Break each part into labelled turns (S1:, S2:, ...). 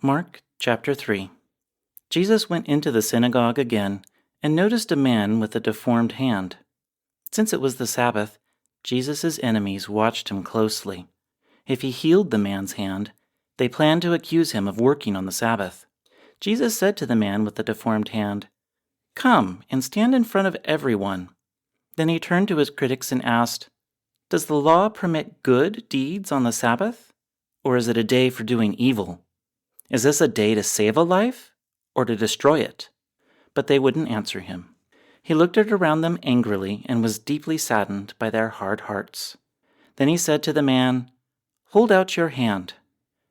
S1: Mark chapter 3. Jesus went into the synagogue again and noticed a man with a deformed hand. Since it was the Sabbath, Jesus' enemies watched him closely. If he healed the man's hand, they planned to accuse him of working on the Sabbath. Jesus said to the man with the deformed hand, "Come and stand in front of everyone." Then he turned to his critics and asked, "Does the law permit good deeds on the Sabbath, or is it a day for doing evil? Is this a day to save a life, or to destroy it?" But they wouldn't answer him. He looked around them angrily and was deeply saddened by their hard hearts. Then he said to the man, "Hold out your hand."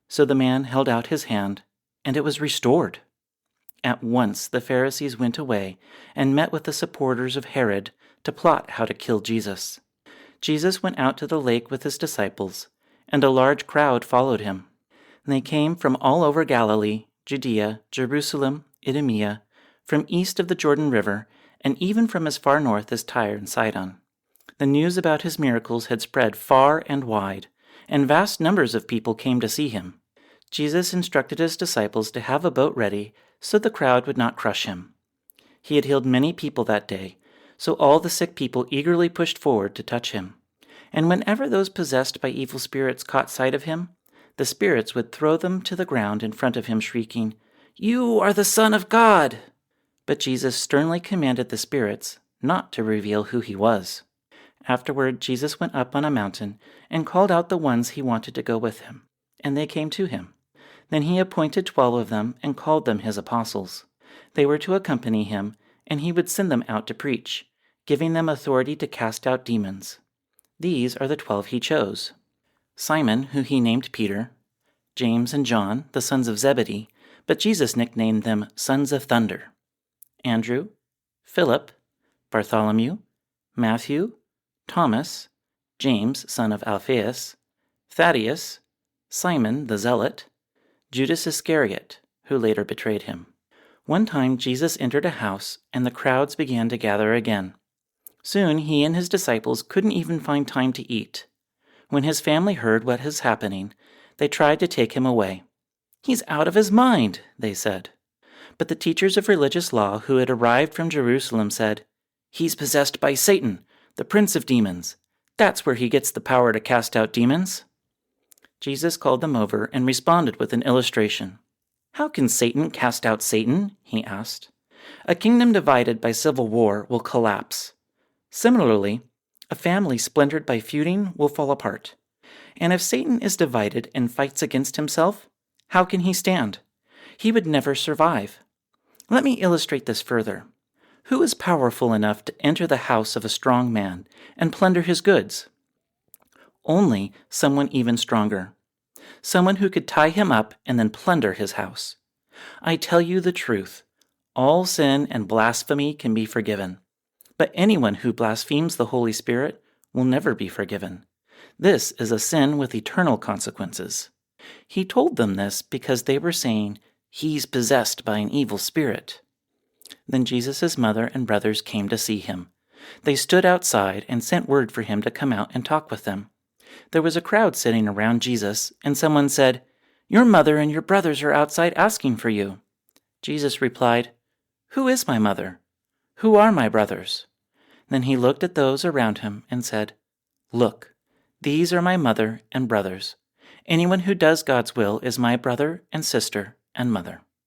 S1: So the man held out his hand, and it was restored. At once the Pharisees went away and met with the supporters of Herod to plot how to kill Jesus. Jesus went out to the lake with his disciples, and a large crowd followed him. And they came from all over Galilee, Judea, Jerusalem, Idumea, from east of the Jordan River, and even from as far north as Tyre and Sidon. The news about his miracles had spread far and wide, and vast numbers of people came to see him. Jesus instructed his disciples to have a boat ready so the crowd would not crush him. He had healed many people that day, so all the sick people eagerly pushed forward to touch him. And whenever those possessed by evil spirits caught sight of him, the spirits would throw them to the ground in front of him, shrieking, "You are the Son of God!" But Jesus sternly commanded the spirits not to reveal who he was. Afterward, Jesus went up on a mountain and called out the ones he wanted to go with him, and they came to him. Then he appointed 12 of them and called them his apostles. They were to accompany him, and he would send them out to preach, giving them authority to cast out demons. These are the 12 he chose: Simon, who he named Peter, James and John, the sons of Zebedee, but Jesus nicknamed them Sons of Thunder, Andrew, Philip, Bartholomew, Matthew, Thomas, James, son of Alphaeus, Thaddeus, Simon the Zealot, Judas Iscariot, who later betrayed him. One time Jesus entered a house, and the crowds began to gather again. Soon he and his disciples couldn't even find time to eat. When his family heard what was happening, they tried to take him away. "He's out of his mind," they said. But the teachers of religious law who had arrived from Jerusalem said, "He's possessed by Satan, the prince of demons. That's where he gets the power to cast out demons." Jesus called them over and responded with an illustration. "How can Satan cast out Satan?" he asked. "A kingdom divided by civil war will collapse. Similarly, a family splintered by feuding will fall apart. And if Satan is divided and fights against himself, how can he stand? He would never survive. Let me illustrate this further. Who is powerful enough to enter the house of a strong man and plunder his goods? Only someone even stronger. Someone who could tie him up and then plunder his house. I tell you the truth. All sin and blasphemy can be forgiven. But anyone who blasphemes the Holy Spirit will never be forgiven. This is a sin with eternal consequences." He told them this because they were saying, "He's possessed by an evil spirit." Then Jesus' mother and brothers came to see him. They stood outside and sent word for him to come out and talk with them. There was a crowd sitting around Jesus, and someone said, "Your mother and your brothers are outside asking for you." Jesus replied, "Who is my mother? Who are my brothers?" Then he looked at those around him and said, "Look, these are my mother and brothers. Anyone who does God's will is my brother and sister and mother."